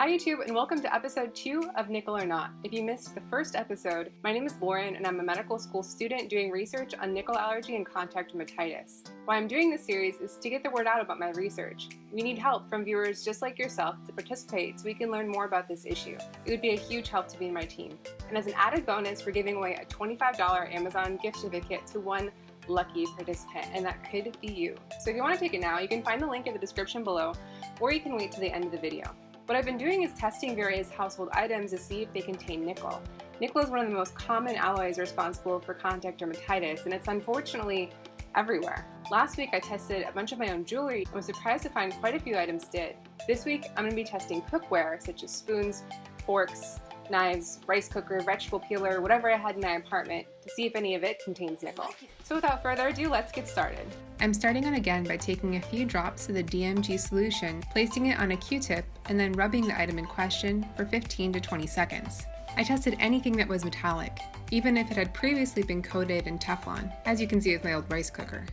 Hi YouTube, and welcome to episode 2 of Nickel or Not. If you missed the first episode, my name is Lauren and I'm a medical school student doing research on nickel allergy and contact dermatitis. Why I'm doing this series is to get the word out about my research. We need help from viewers just like yourself to participate so we can learn more about this issue. It would be a huge help to be in my team. And as an added bonus, we're giving away a $25 Amazon gift certificate to one lucky participant, and that could be you. So if you want to take it now, you can find the link in the description below, or you can wait to the end of the video. What I've been doing is testing various household items to see if they contain nickel. Nickel is one of the most common alloys responsible for contact dermatitis, and it's unfortunately everywhere. Last week I tested a bunch of my own jewelry and was surprised to find quite a few items did. This week I'm going to be testing cookware such as spoons, forks, knives, rice cooker, vegetable peeler, whatever I had in my apartment to see if any of it contains nickel. So without further ado, let's get started. I'm starting on again by taking a few drops of the DMG solution, placing it on a Q-tip, and then rubbing the item in question for 15 to 20 seconds. I tested anything that was metallic, even if it had previously been coated in Teflon, as you can see with my old rice cooker.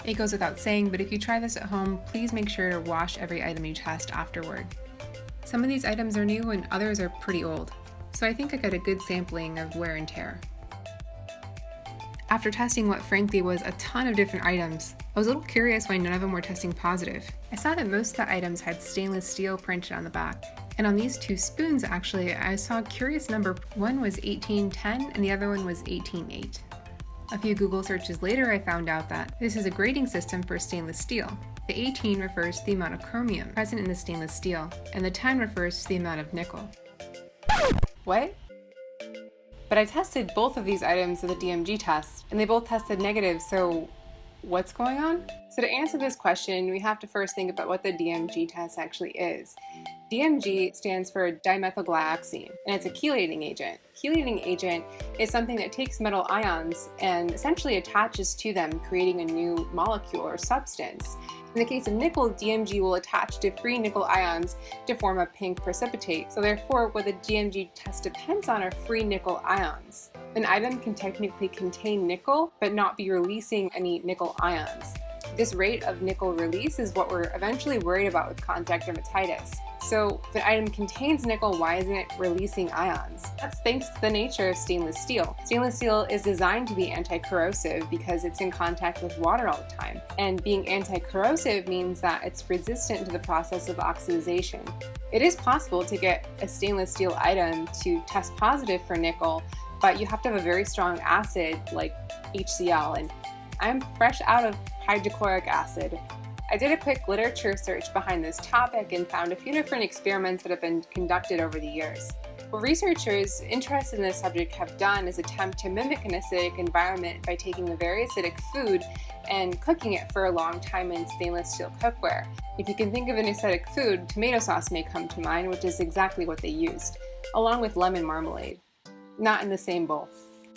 It goes without saying, but if you try this at home, please make sure to wash every item you test afterward. Some of these items are new and others are pretty old, so I think I got a good sampling of wear and tear. After testing what frankly was a ton of different items, I was a little curious why none of them were testing positive. I saw that most of the items had stainless steel printed on the back, and on these two spoons actually, I saw a curious number. One was 1810 and the other one was 188. A few Google searches later I found out that this is a grading system for stainless steel. The 18 refers to the amount of chromium present in the stainless steel, and the 10 refers to the amount of nickel. What? But I tested both of these items with a DMG test, and they both tested negative, so what's going on? So to answer this question, we have to first think about what the DMG test actually is. DMG stands for dimethylglyoxine, and it's a chelating agent. Chelating agent is something that takes metal ions and essentially attaches to them, creating a new molecule or substance. In the case of nickel, DMG will attach to free nickel ions to form a pink precipitate. So therefore, what the DMG test depends on are free nickel ions. An item can technically contain nickel, but not be releasing any nickel ions. This rate of nickel release is what we're eventually worried about with contact dermatitis. So if an item contains nickel, why isn't it releasing ions? That's thanks to the nature of stainless steel. Stainless steel is designed to be anti-corrosive because it's in contact with water all the time. And being anti-corrosive means that it's resistant to the process of oxidization. It is possible to get a stainless steel item to test positive for nickel, but you have to have a very strong acid like HCl, and I'm fresh out of hydrochloric acid. I did a quick literature search behind this topic and found a few different experiments that have been conducted over the years. What researchers interested in this subject have done is attempt to mimic an acidic environment by taking a very acidic food and cooking it for a long time in stainless steel cookware. If you can think of an acidic food, tomato sauce may come to mind, which is exactly what they used, along with lemon marmalade. Not in the same bowl.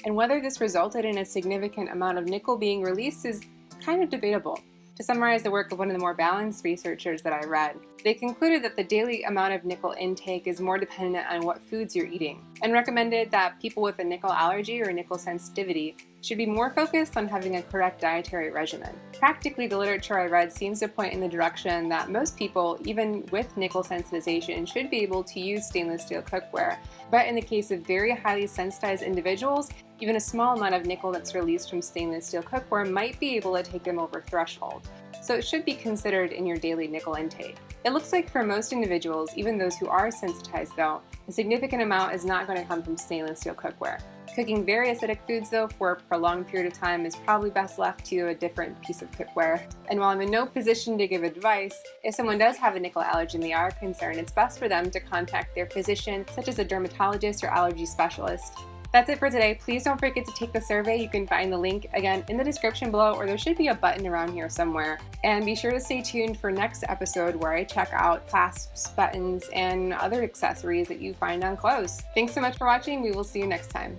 And whether this resulted in a significant amount of nickel being released is kind of debatable. To summarize the work of one of the more balanced researchers that I read, they concluded that the daily amount of nickel intake is more dependent on what foods you're eating, and recommended that people with a nickel allergy or nickel sensitivity should be more focused on having a correct dietary regimen. Practically, the literature I read seems to point in the direction that most people, even with nickel sensitization, should be able to use stainless steel cookware. But in the case of very highly sensitized individuals, even a small amount of nickel that's released from stainless steel cookware might be able to take them over threshold. So it should be considered in your daily nickel intake. It looks like for most individuals, even those who are sensitized though, a significant amount is not going to come from stainless steel cookware. Cooking very acidic foods though for a prolonged period of time is probably best left to a different piece of cookware. And while I'm in no position to give advice, if someone does have a nickel allergy and they are concerned, it's best for them to contact their physician, such as a dermatologist or allergy specialist. That's it for today. Please don't forget to take the survey. You can find the link again in the description below, or there should be a button around here somewhere. And be sure to stay tuned for next episode where I check out clasps, buttons, and other accessories that you find on clothes. Thanks so much for watching. We will see you next time.